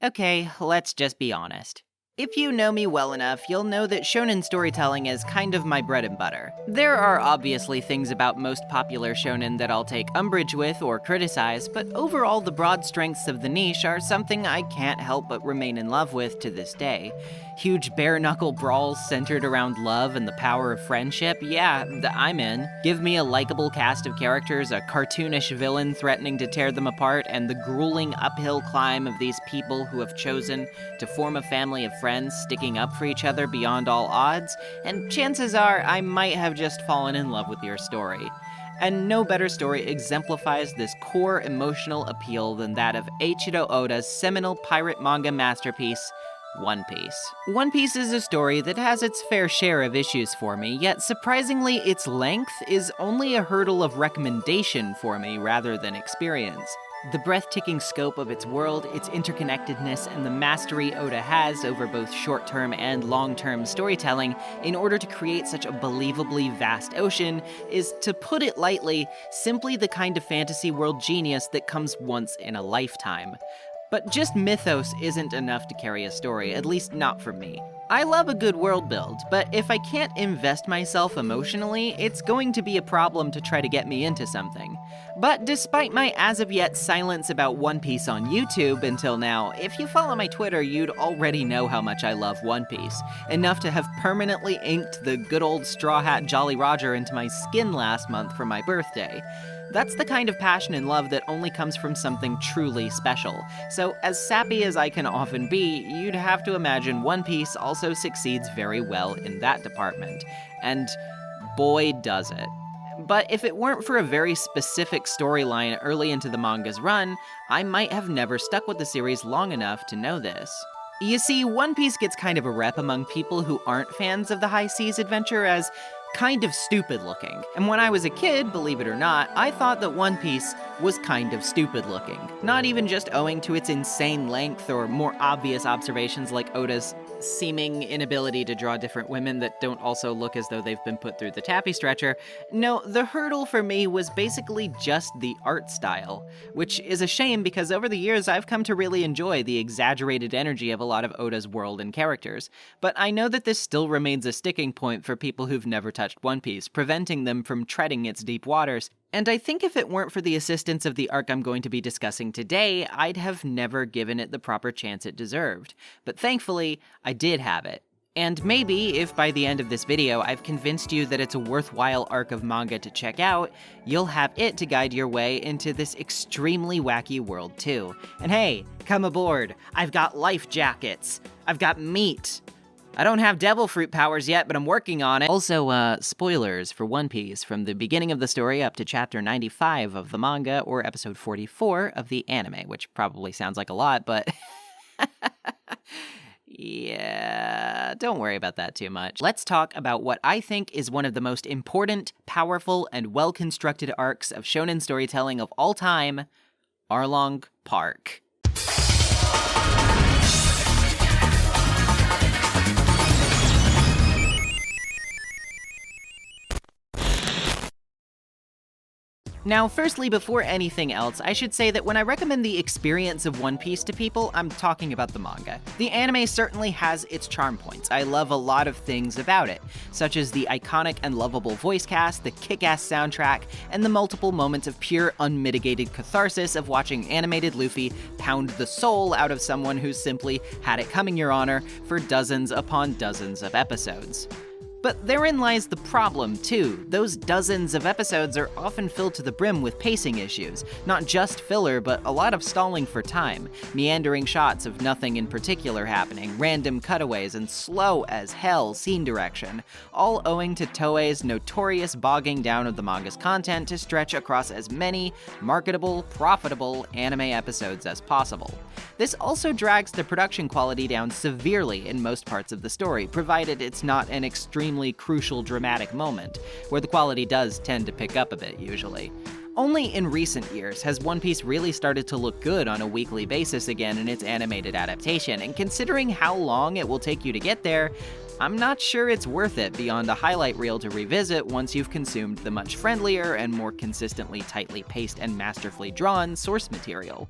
Okay, let's just be honest. If you know me well enough, you'll know that shonen storytelling is kind of my bread and butter. There are obviously things about most popular shonen that I'll take umbrage with or criticize, but overall the broad strengths of the niche are something I can't help but remain in love with to this day. Huge bare-knuckle brawls centered around love and the power of friendship? Yeah, I'm in. Give me a likable cast of characters, a cartoonish villain threatening to tear them apart, and the grueling uphill climb of these people who have chosen to form a family of friends sticking up for each other beyond all odds, and chances are I might have just fallen in love with your story. And no better story exemplifies this core emotional appeal than that of Eiichiro Oda's seminal pirate manga masterpiece, One Piece. One Piece is a story that has its fair share of issues for me, yet surprisingly its length is only a hurdle of recommendation for me rather than experience. The breathtaking scope of its world, its interconnectedness, and the mastery Oda has over both short-term and long-term storytelling in order to create such a believably vast ocean is, to put it lightly, simply the kind of fantasy world genius that comes once in a lifetime. But just mythos isn't enough to carry a story, at least not for me. I love a good world build, but if I can't invest myself emotionally, it's going to be a problem to try to get me into something. But despite my as-of-yet silence about One Piece on YouTube until now, if you follow my Twitter, you'd already know how much I love One Piece, enough to have permanently inked the good old Straw Hat Jolly Roger into my skin last month for my birthday. That's the kind of passion and love that only comes from something truly special. So, as sappy as I can often be, you'd have to imagine One Piece also succeeds very well in that department. And boy, does it. But if it weren't for a very specific storyline early into the manga's run, I might have never stuck with the series long enough to know this. You see, One Piece gets kind of a rep among people who aren't fans of the high seas adventure as kind of stupid looking. And when I was a kid, believe it or not, I thought that One Piece was kind of stupid looking. Not even just owing to its insane length or more obvious observations like Oda's seeming inability to draw different women that don't also look as though they've been put through the taffy stretcher. No, the hurdle for me was basically just the art style, which is a shame because over the years I've come to really enjoy the exaggerated energy of a lot of Oda's world and characters. But I know that this still remains a sticking point for people who've never touched One Piece, preventing them from treading its deep waters. And I think if it weren't for the assistance of the arc I'm going to be discussing today, I'd have never given it the proper chance it deserved. But thankfully, I did have it. And maybe, if by the end of this video I've convinced you that it's a worthwhile arc of manga to check out, you'll have it to guide your way into this extremely wacky world too. And hey, come aboard! I've got life jackets! I've got meat! I don't have devil fruit powers yet, but I'm working on it. Also, spoilers for One Piece from the beginning of the story up to chapter 95 of the manga or episode 44 of the anime, which probably sounds like a lot, but yeah, don't worry about that too much. Let's talk about what I think is one of the most important, powerful, and well-constructed arcs of shonen storytelling of all time, Arlong Park. Now, firstly, before anything else, I should say that when I recommend the experience of One Piece to people, I'm talking about the manga. The anime certainly has its charm points. I love a lot of things about it, such as the iconic and lovable voice cast, the kick-ass soundtrack, and the multiple moments of pure, unmitigated catharsis of watching animated Luffy pound the soul out of someone who's simply had it coming, Your Honor, for dozens upon dozens of episodes. But therein lies the problem, too. Those dozens of episodes are often filled to the brim with pacing issues. Not just filler, but a lot of stalling for time, meandering shots of nothing in particular happening, random cutaways, and slow as hell scene direction, all owing to Toei's notorious bogging down of the manga's content to stretch across as many marketable, profitable anime episodes as possible. This also drags the production quality down severely in most parts of the story, provided it's not an extremely crucial dramatic moment, where the quality does tend to pick up a bit usually. Only in recent years has One Piece really started to look good on a weekly basis again in its animated adaptation, and considering how long it will take you to get there, I'm not sure it's worth it beyond a highlight reel to revisit once you've consumed the much friendlier and more consistently tightly paced and masterfully drawn source material.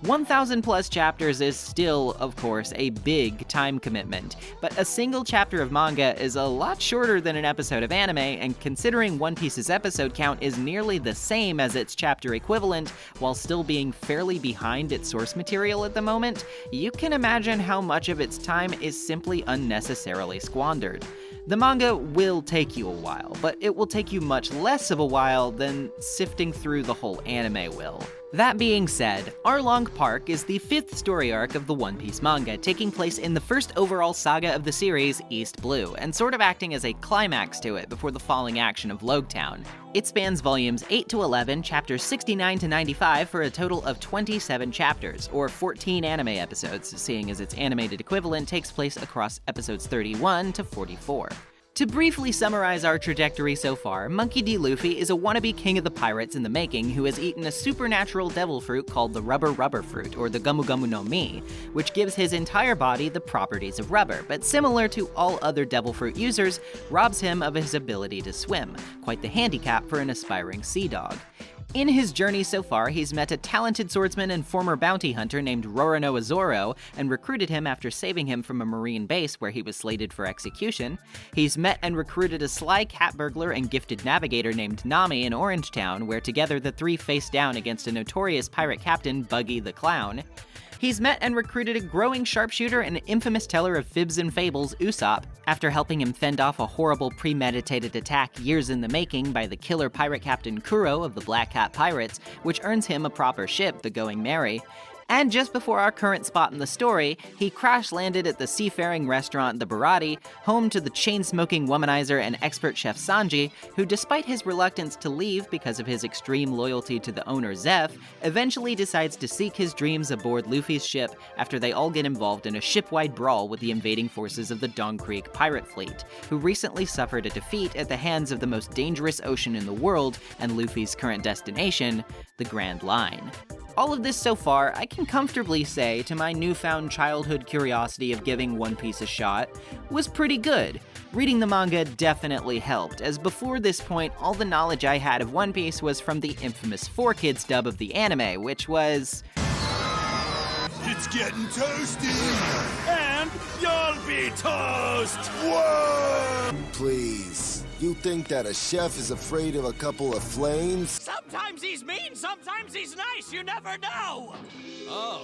1,000 plus chapters is still, of course, a big time commitment, but a single chapter of manga is a lot shorter than an episode of anime, and considering One Piece's episode count is nearly the same as its chapter equivalent, while still being fairly behind its source material at the moment, you can imagine how much of its time is simply unnecessarily squandered. The manga will take you a while, but it will take you much less of a while than sifting through the whole anime will. That being said, Arlong Park is the 5th story arc of the One Piece manga, taking place in the first overall saga of the series, East Blue, and sort of acting as a climax to it before the falling action of Logetown. It spans volumes 8 to 11, chapters 69 to 95 for a total of 27 chapters, or 14 anime episodes, seeing as its animated equivalent takes place across episodes 31 to 44. To briefly summarize our trajectory so far, Monkey D. Luffy is a wannabe king of the pirates in the making who has eaten a supernatural devil fruit called the Rubber Fruit, or the Gumu Gumu no Mi, which gives his entire body the properties of rubber, but similar to all other devil fruit users, robs him of his ability to swim, quite the handicap for an aspiring sea dog. In his journey so far, he's met a talented swordsman and former bounty hunter named Roronoa Zoro and recruited him after saving him from a marine base where he was slated for execution. He's met and recruited a sly cat burglar and gifted navigator named Nami in Orange Town, where together the three face down against a notorious pirate captain, Buggy the Clown. He's met and recruited a growing sharpshooter and infamous teller of fibs and fables, Usopp, after helping him fend off a horrible premeditated attack years in the making by the killer pirate captain Kuro of the Black Hat Pirates, which earns him a proper ship, the Going Merry. And just before our current spot in the story, he crash-landed at the seafaring restaurant The Barati, home to the chain-smoking womanizer and expert chef Sanji, who despite his reluctance to leave because of his extreme loyalty to the owner Zeph, eventually decides to seek his dreams aboard Luffy's ship after they all get involved in a ship-wide brawl with the invading forces of the Dong Creek pirate fleet, who recently suffered a defeat at the hands of the most dangerous ocean in the world and Luffy's current destination, the Grand Line. All of this so far, I can comfortably say, to my newfound childhood curiosity of giving One Piece a shot, was pretty good. Reading the manga definitely helped, as before this point, all the knowledge I had of One Piece was from the infamous 4Kids dub of the anime, which was... It's getting toasty! And you'll be toast! Whoa! Please. You think that a chef is afraid of a couple of flames? Sometimes he's mean, sometimes he's nice, you never know! Oh,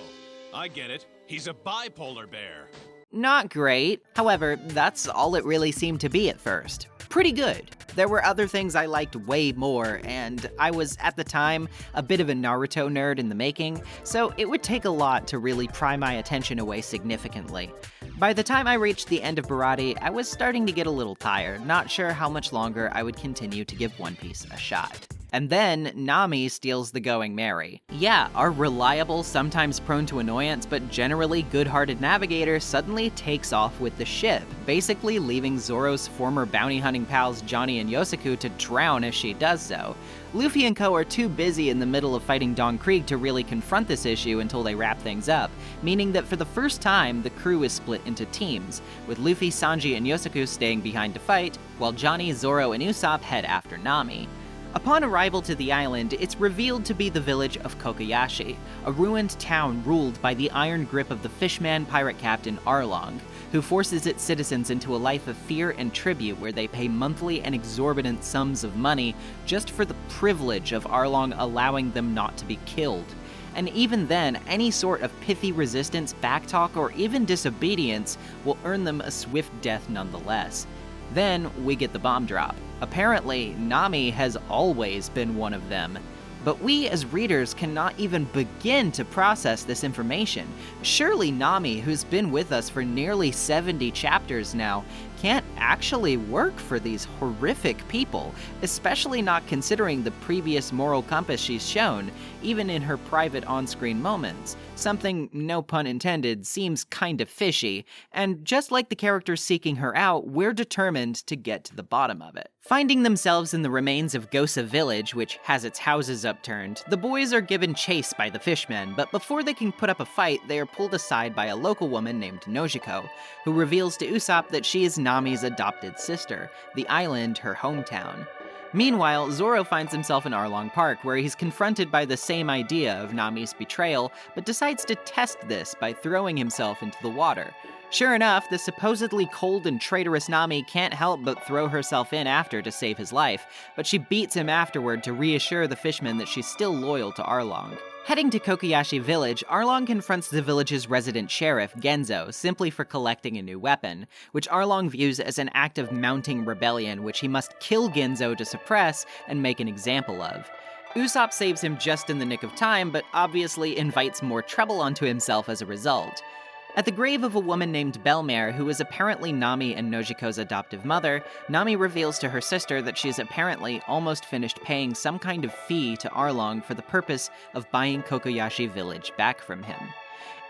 I get it. He's a bipolar bear. Not great. However, that's all it really seemed to be at first. Pretty good. There were other things I liked way more, and I was, at the time, a bit of a Naruto nerd in the making, so it would take a lot to really pry my attention away significantly. By the time I reached the end of Barati, I was starting to get a little tired, not sure how much longer I would continue to give One Piece a shot. And then, Nami steals the Going Merry. Yeah, our reliable, sometimes prone to annoyance, but generally good-hearted navigator suddenly takes off with the ship, basically leaving Zoro's former bounty hunting pals Johnny and Yosaku to drown as she does so. Luffy and co are too busy in the middle of fighting Dong Creek to really confront this issue until they wrap things up, meaning that for the first time, the crew is split into teams, with Luffy, Sanji, and Yosaku staying behind to fight, while Johnny, Zoro, and Usopp head after Nami. Upon arrival to the island, it's revealed to be the village of Kokoyashi, a ruined town ruled by the iron grip of the fishman pirate captain Arlong, who forces its citizens into a life of fear and tribute where they pay monthly and exorbitant sums of money just for the privilege of Arlong allowing them not to be killed. And even then, any sort of pithy resistance, backtalk, or even disobedience will earn them a swift death nonetheless. Then we get the bomb drop. Apparently, Nami has always been one of them. But we as readers cannot even begin to process this information. Surely Nami, who's been with us for nearly 70 chapters now, can't actually work for these horrific people, especially not considering the previous moral compass she's shown, even in her private on-screen moments. Something, no pun intended, seems kind of fishy, and just like the characters seeking her out, we're determined to get to the bottom of it. Finding themselves in the remains of Gosa Village, which has its houses upturned, the boys are given chase by the fishmen, but before they can put up a fight, they are pulled aside by a local woman named Nojiko, who reveals to Usopp that she is Nami's adopted sister, the island her hometown. Meanwhile, Zoro finds himself in Arlong Park, where he's confronted by the same idea of Nami's betrayal, but decides to test this by throwing himself into the water. Sure enough, the supposedly cold and traitorous Nami can't help but throw herself in after to save his life, but she beats him afterward to reassure the fishmen that she's still loyal to Arlong. Heading to Kokoyashi Village, Arlong confronts the village's resident sheriff, Genzo, simply for collecting a new weapon, which Arlong views as an act of mounting rebellion which he must kill Genzo to suppress and make an example of. Usopp saves him just in the nick of time, but obviously invites more trouble onto himself as a result. At the grave of a woman named Belmare, who is apparently Nami and Nojiko's adoptive mother, Nami reveals to her sister that she's apparently almost finished paying some kind of fee to Arlong for the purpose of buying Kokoyashi Village back from him.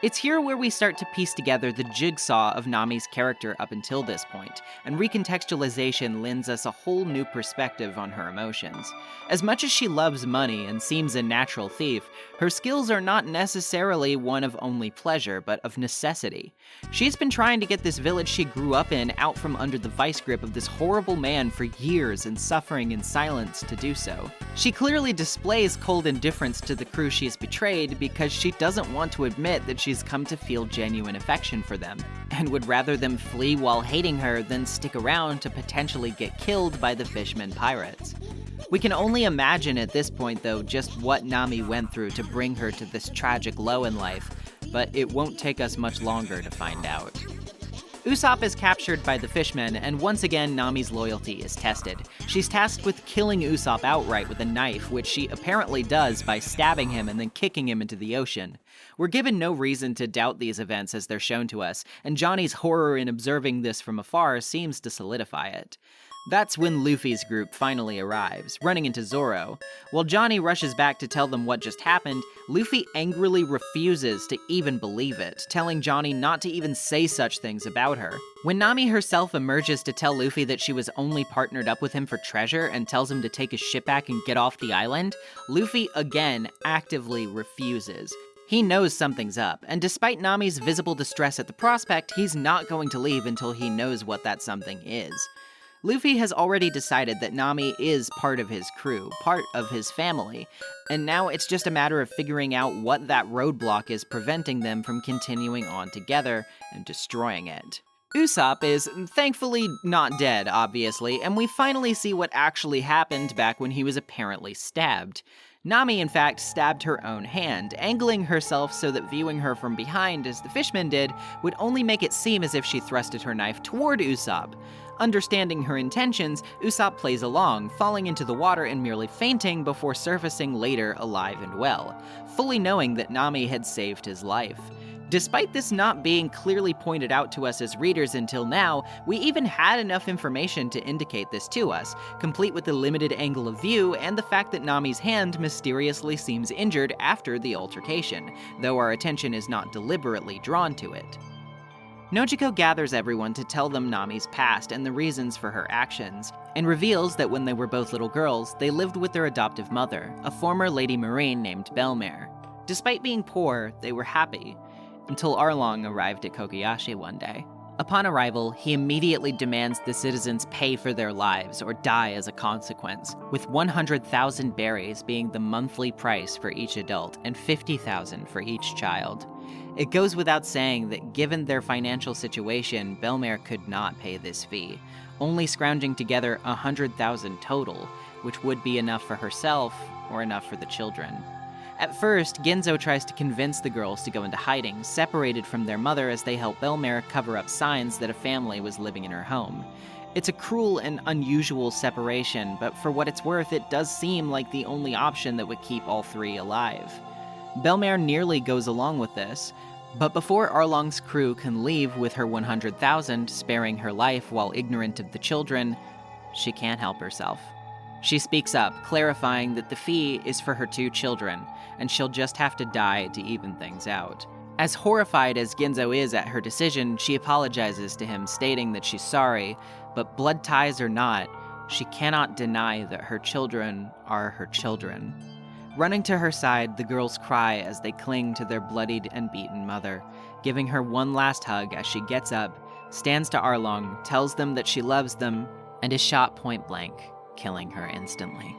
It's here where we start to piece together the jigsaw of Nami's character up until this point, and recontextualization lends us a whole new perspective on her emotions. As much as she loves money and seems a natural thief, her skills are not necessarily one of only pleasure, but of necessity. She's been trying to get this village she grew up in out from under the vice grip of this horrible man for years and suffering in silence to do so. She clearly displays cold indifference to the crew she's betrayed because she doesn't want to admit that she's come to feel genuine affection for them, and would rather them flee while hating her than stick around to potentially get killed by the Fishman pirates. We can only imagine at this point, though, just what Nami went through to bring her to this tragic low in life, but it won't take us much longer to find out. Usopp is captured by the fishmen, and once again Nami's loyalty is tested. She's tasked with killing Usopp outright with a knife, which she apparently does by stabbing him and then kicking him into the ocean. We're given no reason to doubt these events as they're shown to us, and Johnny's horror in observing this from afar seems to solidify it. That's when Luffy's group finally arrives, running into Zoro. While Johnny rushes back to tell them what just happened, Luffy angrily refuses to even believe it, telling Johnny not to even say such things about her. When Nami herself emerges to tell Luffy that she was only partnered up with him for treasure and tells him to take his ship back and get off the island, Luffy again actively refuses. He knows something's up, and despite Nami's visible distress at the prospect, he's not going to leave until he knows what that something is. Luffy has already decided that Nami is part of his crew, part of his family, and now it's just a matter of figuring out what that roadblock is preventing them from continuing on together and destroying it. Usopp is thankfully not dead, obviously, and we finally see what actually happened back when he was apparently stabbed. Nami, in fact, stabbed her own hand, angling herself so that viewing her from behind, as the fishmen did, would only make it seem as if she thrusted her knife toward Usopp. Understanding her intentions, Usopp plays along, falling into the water and merely fainting before surfacing later alive and well, fully knowing that Nami had saved his life. Despite this not being clearly pointed out to us as readers until now, we even had enough information to indicate this to us, complete with the limited angle of view and the fact that Nami's hand mysteriously seems injured after the altercation, though our attention is not deliberately drawn to it. Nojiko gathers everyone to tell them Nami's past and the reasons for her actions, and reveals that when they were both little girls, they lived with their adoptive mother, a former Lady Marine named Belmare. Despite being poor, they were happy, until Arlong arrived at Kokoyashi one day. Upon arrival, he immediately demands the citizens pay for their lives or die as a consequence, with 100,000 berries being the monthly price for each adult and 50,000 for each child. It goes without saying that given their financial situation, Belmare could not pay this fee, only scrounging together 100,000 total, which would be enough for herself or enough for the children. At first, Genzo tries to convince the girls to go into hiding, separated from their mother as they help Belmare cover up signs that a family was living in her home. It's a cruel and unusual separation, but for what it's worth, it does seem like the only option that would keep all three alive. Belmare nearly goes along with this, but before Arlong's crew can leave with her 100,000, sparing her life while ignorant of the children, she can't help herself. She speaks up, clarifying that the fee is for her 2 children, and she'll just have to die to even things out. As horrified as Genzo is at her decision, she apologizes to him, stating that she's sorry, but blood ties or not, she cannot deny that her children are her children. Running to her side, the girls cry as they cling to their bloodied and beaten mother, giving her one last hug as she gets up, stands to Arlong, tells them that she loves them, and is shot point blank. killing her instantly.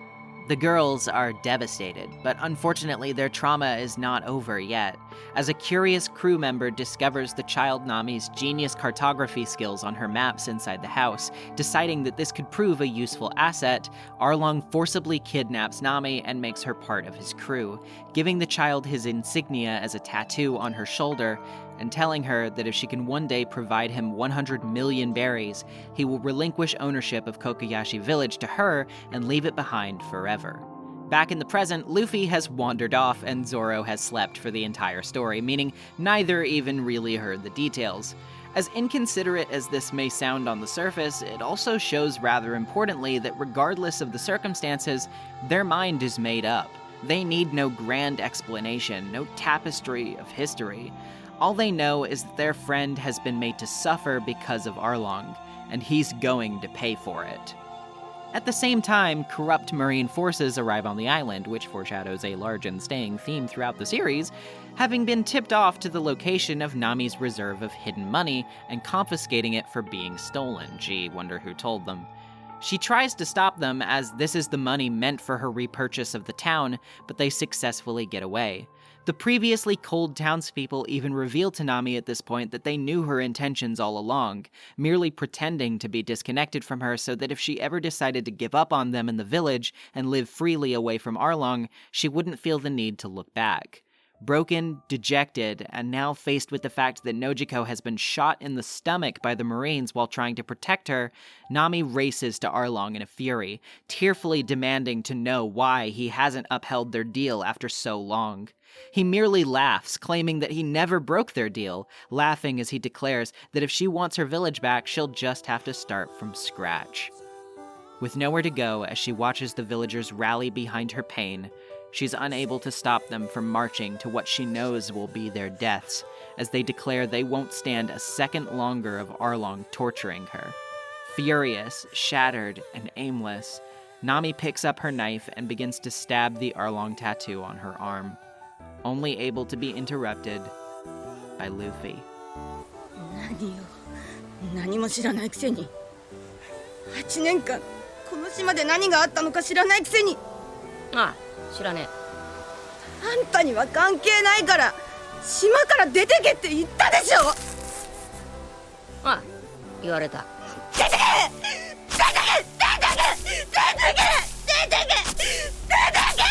The girls are devastated, but unfortunately their trauma is not over yet, as a curious crew member discovers the child Nami's genius cartography skills on her maps inside the house. Deciding that this could prove a useful asset, Arlong forcibly kidnaps Nami and makes her part of his crew, giving the child his insignia as a tattoo on her shoulder, and telling her that if she can one day provide him 100 million berries, he will relinquish ownership of Kokoyashi Village to her and leave it behind forever. Back in the present, Luffy has wandered off and Zoro has slept for the entire story, meaning neither even really heard the details. As inconsiderate as this may sound on the surface, it also shows rather importantly that regardless of the circumstances, their mind is made up. They need no grand explanation, no tapestry of history. All they know is that their friend has been made to suffer because of Arlong, and he's going to pay for it. At the same time, corrupt marine forces arrive on the island, which foreshadows a large and staying theme throughout the series, having been tipped off to the location of Nami's reserve of hidden money and confiscating it for being stolen. Gee, wonder who told them. She tries to stop them, as this is the money meant for her repurchase of the town, but they successfully get away. The previously cold townspeople even reveal to Nami at this point that they knew her intentions all along, merely pretending to be disconnected from her so that if she ever decided to give up on them in the village and live freely away from Arlong, she wouldn't feel the need to look back. Broken, dejected, and now faced with the fact that Nojiko has been shot in the stomach by the Marines while trying to protect her, Nami races to Arlong in a fury, tearfully demanding to know why he hasn't upheld their deal after so long. He merely laughs, claiming that he never broke their deal, laughing as he declares that if she wants her village back, she'll just have to start from scratch. With nowhere to go as she watches the villagers rally behind her pain, she's unable to stop them from marching to what she knows will be their deaths, as they declare they won't stand a second longer of Arlong torturing her. Furious, shattered, and aimless, Nami picks up her knife and begins to stab the Arlong tattoo on her arm, only able to be interrupted by Luffy. 何よ、何も知らないくせに。8年間、この島で何があったのか知らないくせに。ああ、知らねえ。あんたには関係ないから、島から出てけって言ったでしょ。ああ、言われた。出てけ！出てけ！出てけ！出てけ！出てけ！出てけ！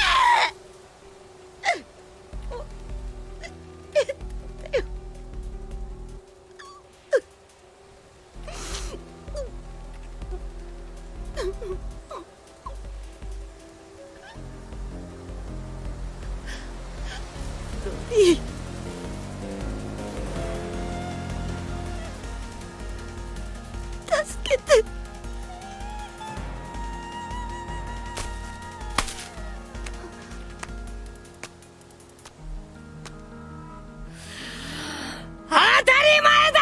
助けて。当たり前だ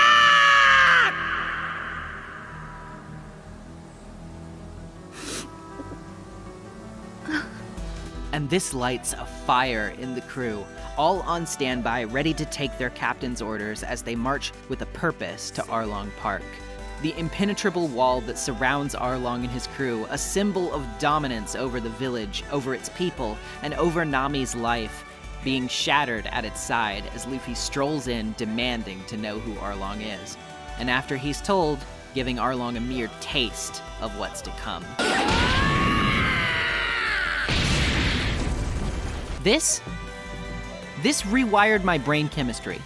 And this lights a fire in the crew, all on standby, ready to take their captain's orders as they march with a purpose to Arlong Park. The impenetrable wall that surrounds Arlong and his crew, a symbol of dominance over the village, over its people, and over Nami's life, being shattered at its side as Luffy strolls in demanding to know who Arlong is. And after he's told, giving Arlong a mere taste of what's to come. This rewired my brain chemistry.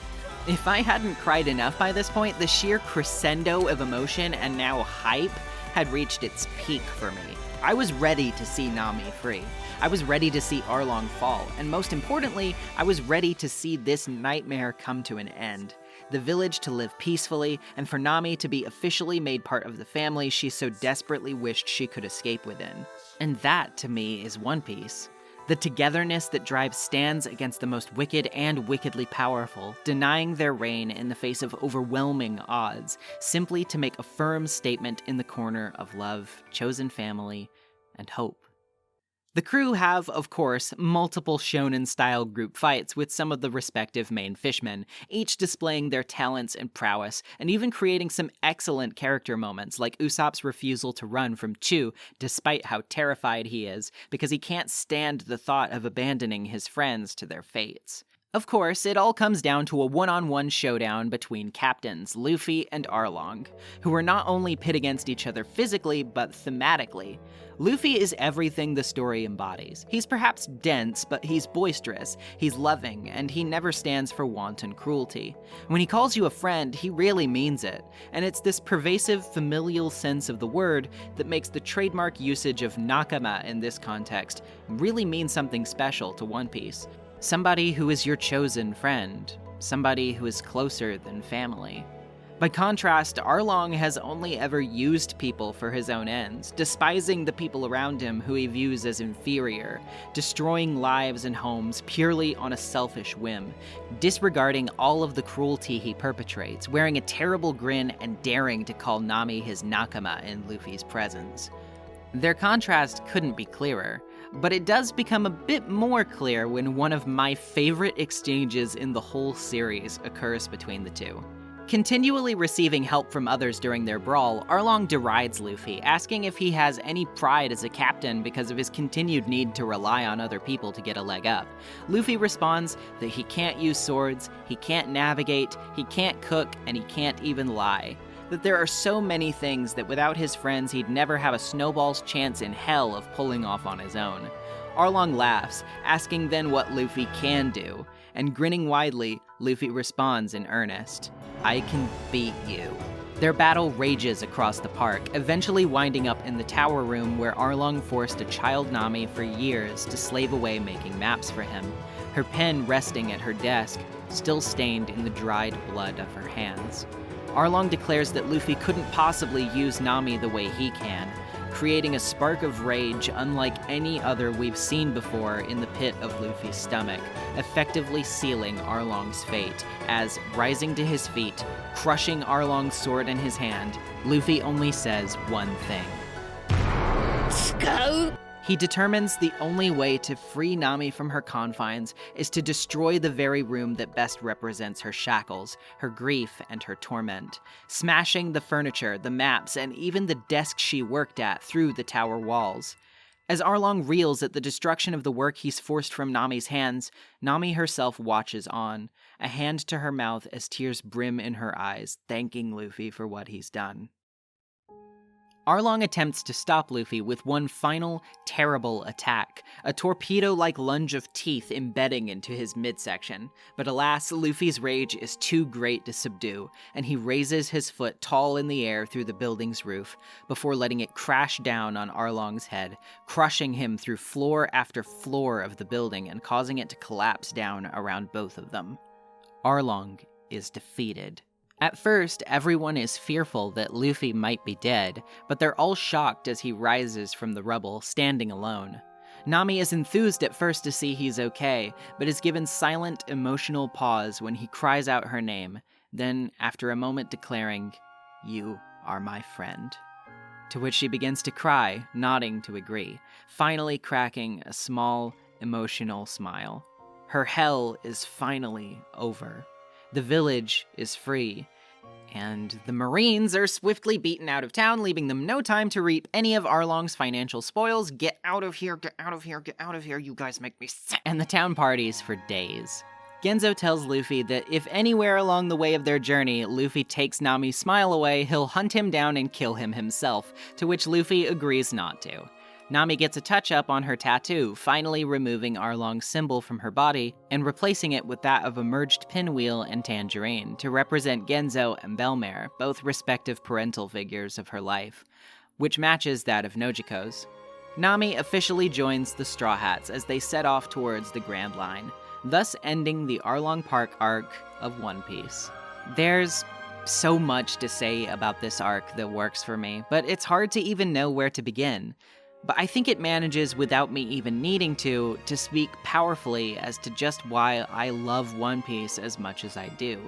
If I hadn't cried enough by this point, the sheer crescendo of emotion and now hype had reached its peak for me. I was ready to see Nami free. I was ready to see Arlong fall, and most importantly, I was ready to see this nightmare come to an end. The village to live peacefully, and for Nami to be officially made part of the family she so desperately wished she could escape within. And that, to me, is One Piece. The togetherness that drives stands against the most wicked and wickedly powerful, denying their reign in the face of overwhelming odds, simply to make a firm statement in the corner of love, chosen family, and hope. The crew have, of course, multiple shonen-style group fights with some of the respective main fishmen, each displaying their talents and prowess, and even creating some excellent character moments, like Usopp's refusal to run from Chu, despite how terrified he is, because he can't stand the thought of abandoning his friends to their fates. Of course, it all comes down to a one-on-one showdown between captains Luffy and Arlong, who are not only pit against each other physically, but thematically. Luffy is everything the story embodies. He's perhaps dense, but he's boisterous, he's loving, and he never stands for wanton cruelty. When he calls you a friend, he really means it, and it's this pervasive familial sense of the word that makes the trademark usage of nakama in this context really mean something special to One Piece. Somebody who is your chosen friend, somebody who is closer than family. By contrast, Arlong has only ever used people for his own ends, despising the people around him who he views as inferior, destroying lives and homes purely on a selfish whim, disregarding all of the cruelty he perpetrates, wearing a terrible grin and daring to call Nami his nakama in Luffy's presence. Their contrast couldn't be clearer, but it does become a bit more clear when one of my favorite exchanges in the whole series occurs between the two. Continually receiving help from others during their brawl, Arlong derides Luffy, asking if he has any pride as a captain because of his continued need to rely on other people to get a leg up. Luffy responds that he can't use swords, he can't navigate, he can't cook, and he can't even lie. That there are so many things that without his friends he'd never have a snowball's chance in hell of pulling off on his own. Arlong laughs, asking then what Luffy can do, and grinning widely, Luffy responds in earnest, "I can beat you." Their battle rages across the park, eventually winding up in the tower room where Arlong forced a child Nami for years to slave away making maps for him, her pen resting at her desk, still stained in the dried blood of her hands. Arlong declares that Luffy couldn't possibly use Nami the way he can, creating a spark of rage unlike any other we've seen before in the pit of Luffy's stomach, effectively sealing Arlong's fate, as, rising to his feet, crushing Arlong's sword in his hand, Luffy only says one thing. Scout! He determines the only way to free Nami from her confines is to destroy the very room that best represents her shackles, her grief, and her torment, smashing the furniture, the maps, and even the desk she worked at through the tower walls. As Arlong reels at the destruction of the work he's forced from Nami's hands, Nami herself watches on, a hand to her mouth as tears brim in her eyes, thanking Luffy for what he's done. Arlong attempts to stop Luffy with one final, terrible attack, a torpedo-like lunge of teeth embedding into his midsection. But alas, Luffy's rage is too great to subdue, and he raises his foot tall in the air through the building's roof, before letting it crash down on Arlong's head, crushing him through floor after floor of the building and causing it to collapse down around both of them. Arlong is defeated. At first, everyone is fearful that Luffy might be dead, but they're all shocked as he rises from the rubble, standing alone. Nami is enthused at first to see he's okay, but is given silent, emotional pause when he cries out her name, then, after a moment declaring, "You are my friend." To which she begins to cry, nodding to agree, finally cracking a small, emotional smile. Her hell is finally over. The village is free, and the Marines are swiftly beaten out of town, leaving them no time to reap any of Arlong's financial spoils. Get out of here, get out of here, get out of here, you guys make me sick. And the town parties for days. Genzo tells Luffy that if anywhere along the way of their journey, Luffy takes Nami's smile away, he'll hunt him down and kill him himself, to which Luffy agrees not to. Nami gets a touch-up on her tattoo, finally removing Arlong's symbol from her body and replacing it with that of a merged pinwheel and tangerine to represent Genzo and Belmare, both respective parental figures of her life, which matches that of Nojiko's. Nami officially joins the Straw Hats as they set off towards the Grand Line, thus ending the Arlong Park arc of One Piece. There's so much to say about this arc that works for me, but it's hard to even know where to begin. But I think it manages, without me even needing to speak powerfully as to just why I love One Piece as much as I do.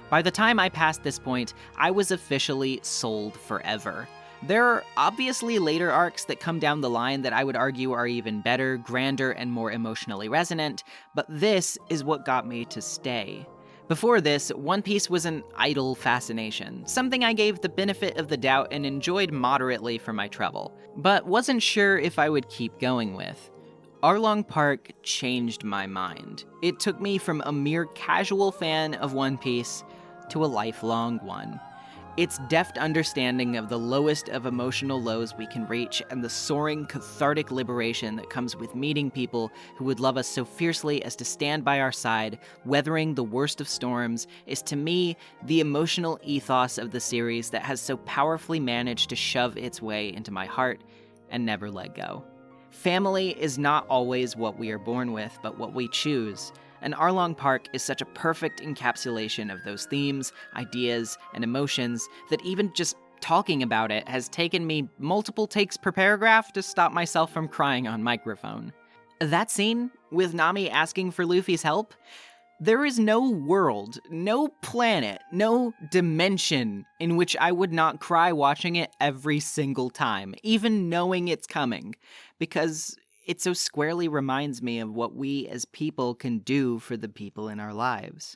By the time I passed this point, I was officially sold forever. There are obviously later arcs that come down the line that I would argue are even better, grander, and more emotionally resonant, but this is what got me to stay. Before this, One Piece was an idle fascination, something I gave the benefit of the doubt and enjoyed moderately for my trouble, but wasn't sure if I would keep going with. Arlong Park changed my mind. It took me from a mere casual fan of One Piece to a lifelong one. Its deft understanding of the lowest of emotional lows we can reach and the soaring, cathartic liberation that comes with meeting people who would love us so fiercely as to stand by our side, weathering the worst of storms, is to me the emotional ethos of the series that has so powerfully managed to shove its way into my heart and never let go. Family is not always what we are born with, but what we choose. And Arlong Park is such a perfect encapsulation of those themes, ideas, and emotions that even just talking about it has taken me multiple takes per paragraph to stop myself from crying on microphone. That scene, with Nami asking for Luffy's help, there is no world, no planet, no dimension in which I would not cry watching it every single time, even knowing it's coming, because it so squarely reminds me of what we as people can do for the people in our lives.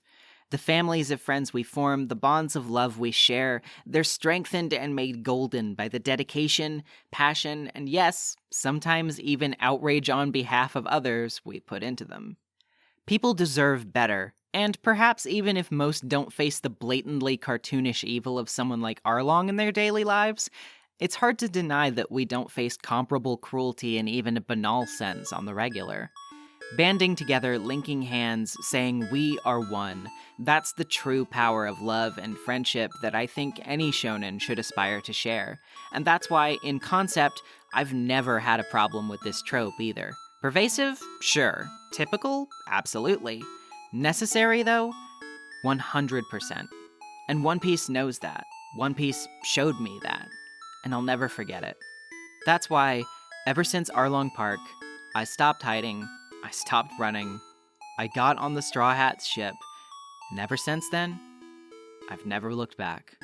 The families of friends we form, the bonds of love we share, they're strengthened and made golden by the dedication, passion, and yes, sometimes even outrage on behalf of others we put into them. People deserve better, and perhaps even if most don't face the blatantly cartoonish evil of someone like Arlong in their daily lives, it's hard to deny that we don't face comparable cruelty in even a banal sense on the regular. Banding together, linking hands, saying we are one, that's the true power of love and friendship that I think any shonen should aspire to share. And that's why, in concept, I've never had a problem with this trope either. Pervasive? Sure. Typical? Absolutely. Necessary, though? 100%. And One Piece knows that. One Piece showed me that. And I'll never forget it. That's why, ever since Arlong Park, I stopped hiding, I stopped running, I got on the Straw Hats ship, and ever since then, I've never looked back.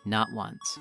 Not once.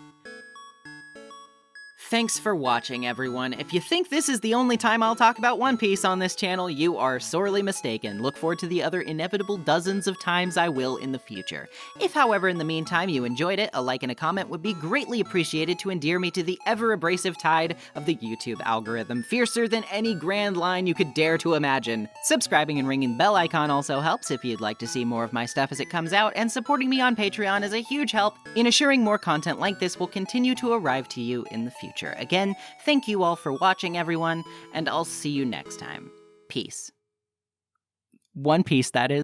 Thanks for watching, everyone. If you think this is the only time I'll talk about One Piece on this channel, you are sorely mistaken. Look forward to the other inevitable dozens of times I will in the future. If, however, in the meantime you enjoyed it, a like and a comment would be greatly appreciated to endear me to the ever-abrasive tide of the YouTube algorithm, fiercer than any grand line you could dare to imagine. Subscribing and ringing the bell icon also helps if you'd like to see more of my stuff as it comes out, and supporting me on Patreon is a huge help in assuring more content like this will continue to arrive to you in the future. Again, thank you all for watching, everyone, and I'll see you next time. Peace. One Piece, that is.